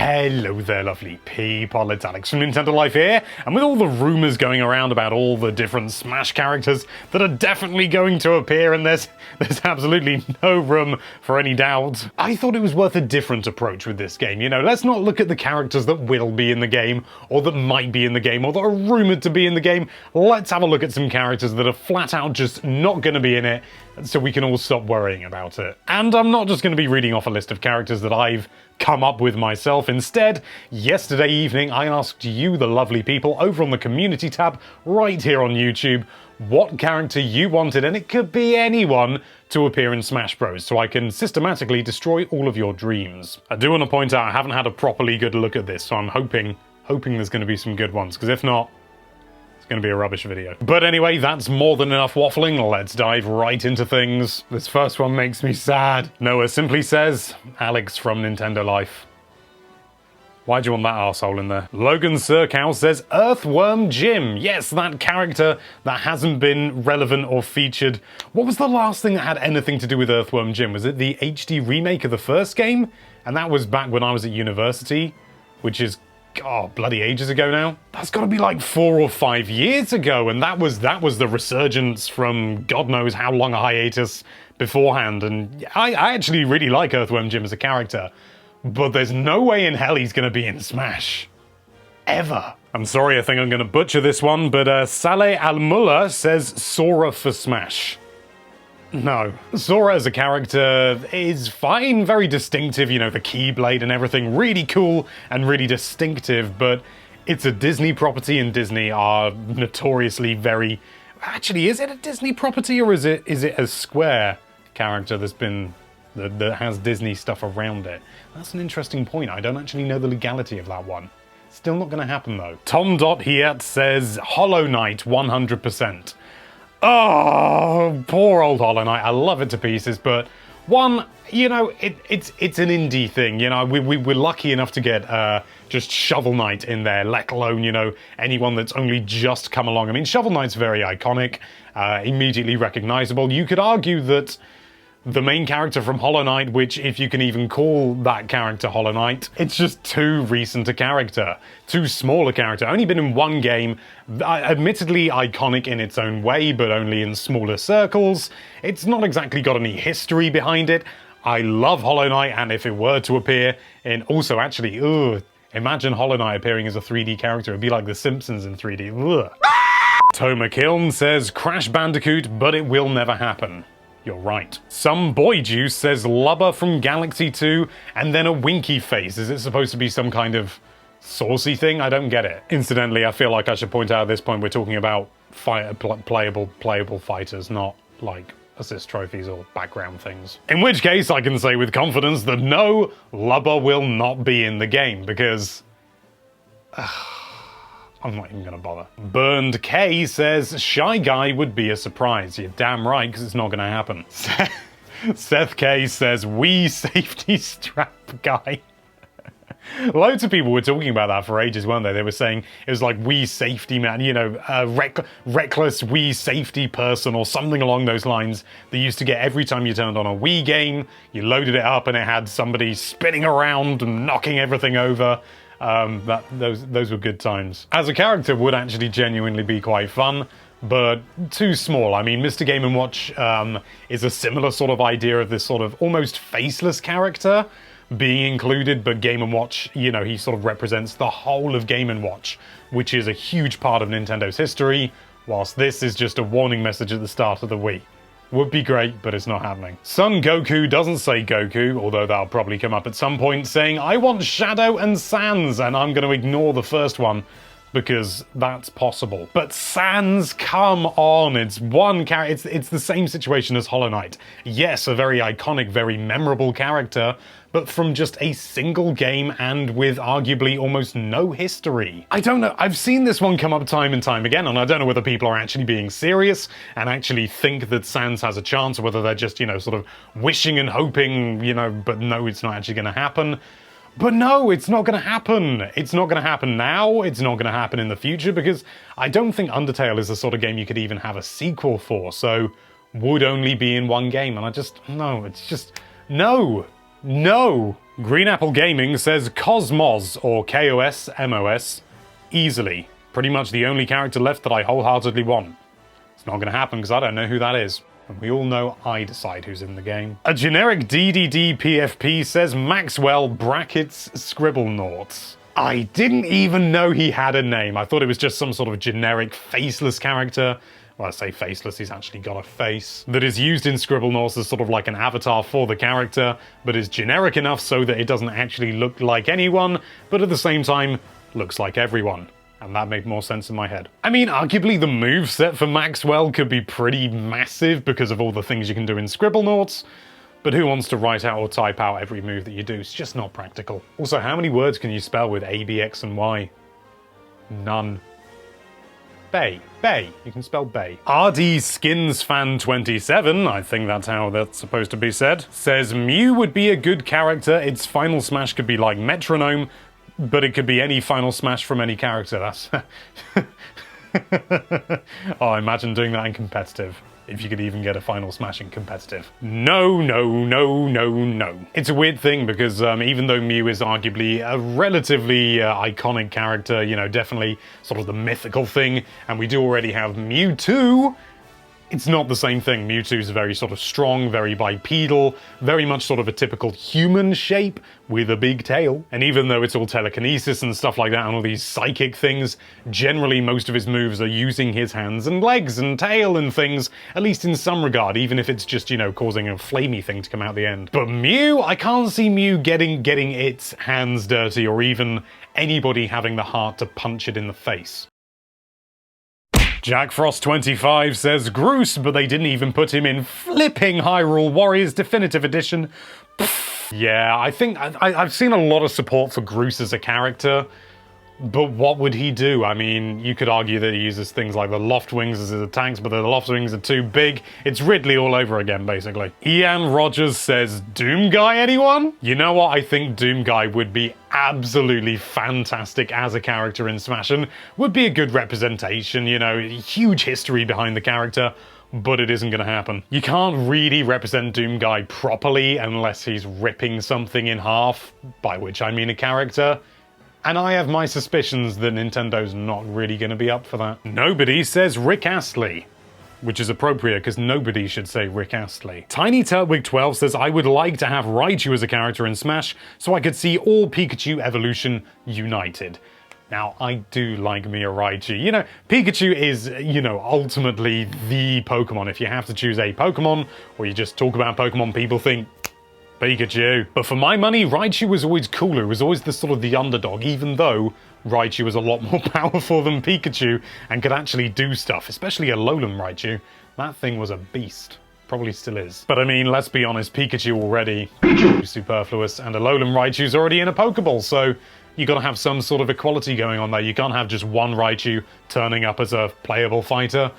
Hello there, lovely people. It's Alex from Nintendo Life here, and with all the rumours going around about all the different Smash characters that are definitely going to appear in this, there's absolutely no room for any doubt. I thought it was worth a different approach with this game. You know, let's not look at the characters that will be in the game, or that might be in the game, or that are rumoured to be in the game. Let's have a look at some characters that are flat out just not going to be in it, so we can all stop worrying about it. And I'm not just going to be reading off a list of characters that I've come up with myself. Instead, yesterday evening I asked you, the lovely people, over on the community tab right here on YouTube, what character you wanted, and it could be anyone, to appear in Smash Bros, so I can systematically destroy all of your dreams. I do want to point out I haven't had a properly good look at this, so I'm hoping there's going to be some good ones, because if not, it's going to be a rubbish video. But anyway, that's more than enough waffling. Let's dive right into things. This first one makes me sad. Noah simply says, Alex from Nintendo Life. Why'd you want that arsehole in there? Logan Sirkow says, Earthworm Jim. Yes, that character that hasn't been relevant or featured. What was the last thing that had anything to do with Earthworm Jim? Was it the HD remake of the first game? And that was back when I was at university, which is, God, bloody ages ago now. That's got to be like 4 or 5 years ago, and that was the resurgence from God knows how long a hiatus beforehand. And I actually really like Earthworm Jim as a character, but there's no way in hell he's going to be in Smash. Ever. I'm sorry, I think I'm going to butcher this one, but Saleh Al-Mullah says Sora for Smash. No. Sora as a character is fine, very distinctive, you know, the Keyblade and everything, really cool and really distinctive, but it's a Disney property, and Disney are notoriously very... Actually, is it a Disney property, or is it a Square character that's been... that has Disney stuff around it? That's an interesting point. I don't actually know the legality of that one. Still not going to happen, though. Tom.Hiet says Hollow Knight 100%. Oh, poor old Hollow Knight. I love it to pieces, but one, you know, it's an indie thing. You know, we're lucky enough to get just Shovel Knight in there, let alone, you know, anyone that's only just come along. I mean, Shovel Knight's very iconic, immediately recognizable. You could argue that the main character from Hollow Knight, which, if you can even call that character Hollow Knight, it's just too recent a character, too small a character, only been in one game, admittedly iconic in its own way, but only in smaller circles. It's not exactly got any history behind it. I love Hollow Knight, and if it were to appear in... Also, actually, imagine Hollow Knight appearing as a 3D character. It'd be like The Simpsons in 3D. Ugh. Toma Kiln says Crash Bandicoot, but it will never happen. You're right. Some boy juice says Lubba from Galaxy 2, and then a winky face. Is it supposed to be some kind of saucy thing? I don't get it. Incidentally, I feel like I should point out at this point we're talking about playable fighters, not like assist trophies or background things. In which case, I can say with confidence that no, Lubba will not be in the game, because... I'm not even going to bother. Burned K says, Shy Guy would be a surprise. You're damn right, because it's not going to happen. Seth K says, Wii safety strap guy. Loads of people were talking about that for ages, weren't they? They were saying it was like Wii safety man, you know, reckless Wii safety person or something along those lines that you used to get every time you turned on a Wii game. You loaded it up and it had somebody spinning around and knocking everything over. Those were good times. As a character, would actually genuinely be quite fun, but too small. I mean, Mr. Game & Watch is a similar sort of idea of this sort of almost faceless character being included, but Game & Watch, you know, he sort of represents the whole of Game & Watch, which is a huge part of Nintendo's history, whilst this is just a warning message at the start of the Wii. Would be great, but it's not happening. Son Goku doesn't say Goku, although that'll probably come up at some point, saying, I want Shadow and Sans, and I'm going to ignore the first one, because that's possible. But Sans, come on, it's one character, it's the same situation as Hollow Knight. Yes, a very iconic, very memorable character, but from just a single game and with arguably almost no history. I don't know, I've seen this one come up time and time again, and I don't know whether people are actually being serious and actually think that Sans has a chance, or whether they're just, you know, sort of wishing and hoping, you know, but no, it's not actually going to happen. But no, it's not going to happen. It's not going to happen now. It's not going to happen in the future, because I don't think Undertale is the sort of game you could even have a sequel for, so would only be in one game. And I just, no, it's just, no. No! Green Apple Gaming says Cosmos, or K-O-S-M-O-S, easily. Pretty much the only character left that I wholeheartedly want. It's not going to happen because I don't know who that is. And we all know I decide who's in the game. A generic DDD PFP says Maxwell brackets Scribblenauts. I didn't even know he had a name. I thought it was just some sort of generic faceless character. Well, I say faceless, he's actually got a face. That is used in Scribblenauts as sort of like an avatar for the character, but is generic enough so that it doesn't actually look like anyone, but at the same time, looks like everyone. And that made more sense in my head. I mean, arguably the moveset for Maxwell could be pretty massive because of all the things you can do in Scribblenauts, but who wants to write out or type out every move that you do? It's just not practical. Also, how many words can you spell with A, B, X, and Y? None. Bay. Bay. You can spell Bay. RD Skins Fan 27, I think that's how that's supposed to be said, says Mew would be a good character. Its final smash could be like Metronome, but it could be any final smash from any character. That's... Oh, imagine doing that in competitive. If you could even get a final smash in competitive. No, no, no, no, no. It's a weird thing because even though Mew is arguably a relatively iconic character, you know, definitely sort of the mythical thing, and we do already have Mewtwo, it's not the same thing. Mewtwo's very sort of strong, very bipedal, very much sort of a typical human shape with a big tail. And even though it's all telekinesis and stuff like that and all these psychic things, generally most of his moves are using his hands and legs and tail and things, at least in some regard, even if it's just, you know, causing a flamey thing to come out the end. But Mew, I can't see Mew getting its hands dirty or even anybody having the heart to punch it in the face. Jack Frost 25 says Groose, but they didn't even put him in flipping Hyrule Warriors Definitive Edition. Pfft. Yeah, I think I've seen a lot of support for Groose as a character, but what would he do? I mean, you could argue that he uses things like the Loft Wings as his attacks, but the Loft Wings are too big. It's Ridley all over again, basically. Ian Rogers says, Doom Guy, anyone? You know what? I think Doom Guy would be absolutely fantastic as a character in Smash, and would be a good representation, you know, huge history behind the character, but it isn't going to happen. You can't really represent Doom Guy properly unless he's ripping something in half, by which I mean a character. And I have my suspicions that Nintendo's not really going to be up for that. Nobody says Rick Astley, which is appropriate because nobody should say Rick Astley. Tiny Turtwig 12 says, I would like to have Raichu as a character in Smash so I could see all Pikachu evolution united. Now, I do like me a Raichu. You know, Pikachu is, you know, ultimately the Pokemon. If you have to choose a Pokemon, or you just talk about Pokemon, people think Pikachu. But for my money, Raichu was always cooler. It was always the sort of the underdog, even though Raichu was a lot more powerful than Pikachu and could actually do stuff, especially a Alolan Raichu. That thing was a beast. Probably still is. But I mean, let's be honest, Pikachu already is superfluous, and Alolan Raichu's already in a Pokeball, so you gotta have some sort of equality going on there. You can't have just one Raichu turning up as a playable fighter,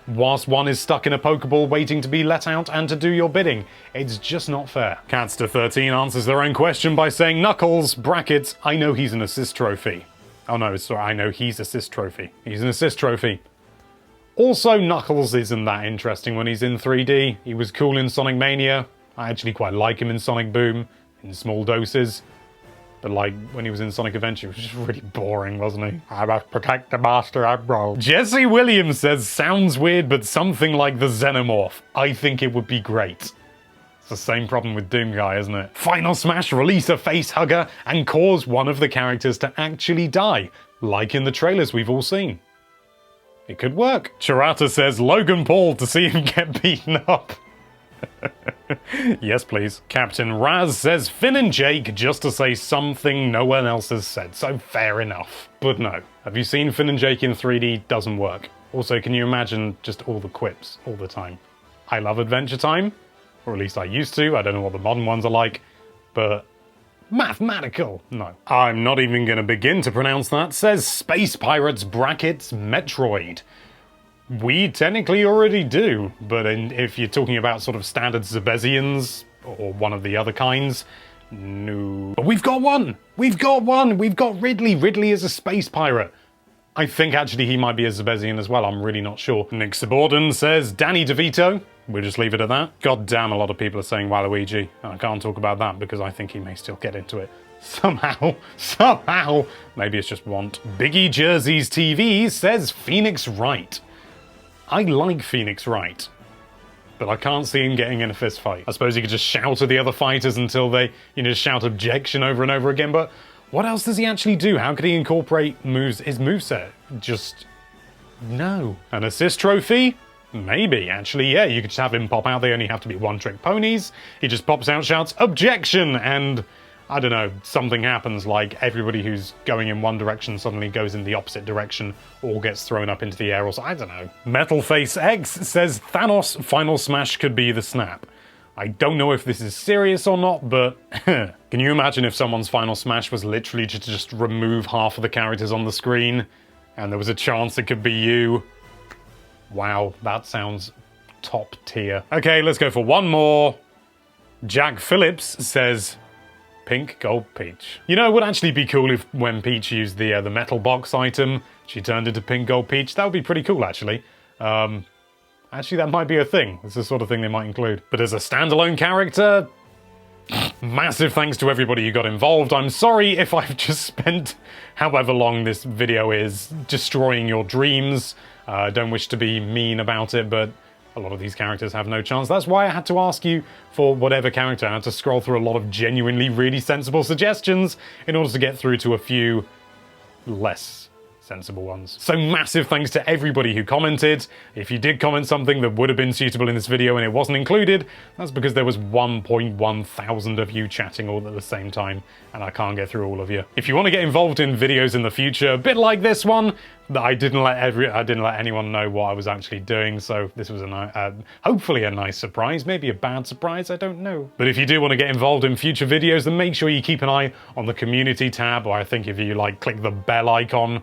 whilst one is stuck in a Pokeball waiting to be let out and to do your bidding. It's just not fair. Catster13 answers their own question by saying, Knuckles, brackets, I know he's an assist trophy. Oh no, sorry, I know he's assist trophy. He's an assist trophy. Also, Knuckles isn't that interesting when he's in 3D. He was cool in Sonic Mania. I actually quite like him in Sonic Boom, in small doses. But like, when he was in Sonic Adventure, it was just really boring, wasn't he? I must protect the Master Emerald. Jesse Williams says, sounds weird, but something like the Xenomorph. I think it would be great. It's the same problem with Doom Guy, isn't it? Final Smash, release a face hugger and cause one of the characters to actually die, like in the trailers we've all seen. It could work. Chirata says, Logan Paul to see him get beaten up. Yes, please. Captain Raz says Finn and Jake just to say something no one else has said, so fair enough. But no. Have you seen Finn and Jake in 3D? Doesn't work. Also, can you imagine just all the quips all the time? I love Adventure Time, or at least I used to. I don't know what the modern ones are like, but mathematical. No. I'm not even going to begin to pronounce that. Says Space Pirates brackets Metroid. We technically already do, but if you're talking about sort of standard Zebesians, or one of the other kinds, no. But we've got one! We've got one! We've got Ridley! Ridley is a space pirate. I think actually he might be a Zebesian as well, I'm really not sure. Nick Subordin says, Danny DeVito, We'll just leave it at that. God damn, a lot of people are saying Waluigi, and I can't talk about that because I think he may still get into it. Somehow. Maybe it's just want. Biggie Jerseys TV says Phoenix Wright. I like Phoenix Wright, but I can't see him getting in a fist fight. I suppose he could just shout at the other fighters until they, just shout objection over and over again, but what else does he actually do? How could he incorporate his moveset? Just no. An assist trophy? Maybe, actually, yeah, you could just have him pop out. They only have to be one-trick ponies. He just pops out, shouts, objection, and, I don't know, something happens, like everybody who's going in one direction suddenly goes in the opposite direction or gets thrown up into the air, or so, I don't know. Metalface X says Thanos' final smash could be the snap. I don't know if this is serious or not, but can you imagine if someone's final smash was literally to just remove half of the characters on the screen, and there was a chance it could be you? Wow, that sounds top tier. Okay, let's go for one more. Jack Phillips says Pink Gold Peach. You know, it would actually be cool if when Peach used the metal box item, she turned into Pink Gold Peach. That would be pretty cool, actually. Actually, that might be a thing. It's the sort of thing they might include. But as a standalone character, massive thanks to everybody who got involved. I'm sorry if I've just spent however long this video is destroying your dreams. I don't wish to be mean about it, but a lot of these characters have no chance. That's why I had to ask you for whatever character. I had to scroll through a lot of genuinely really sensible suggestions in order to get through to a few less sensible ones. So massive thanks to everybody who commented. If you did comment something that would have been suitable in this video and it wasn't included, that's because there was 1.1 thousand of you chatting all at the same time, and I can't get through all of you. If you want to get involved in videos in the future, a bit like this one, that I didn't let anyone know what I was actually doing, so this was hopefully a nice surprise, maybe a bad surprise, I don't know. But if you do want to get involved in future videos, then make sure you keep an eye on the community tab, or I think if you click the bell icon,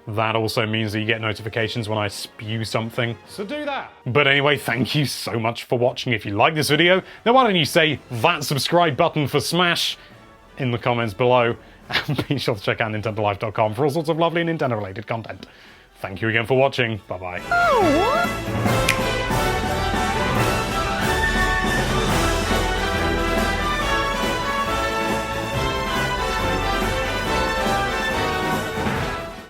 that also means that you get notifications when I spew something. So do that. But anyway, thank you so much for watching. If you like this video, then why don't you say that subscribe button for Smash in the comments below. And be sure to check out nintendolife.com for all sorts of lovely Nintendo-related content. Thank you again for watching. Bye-bye.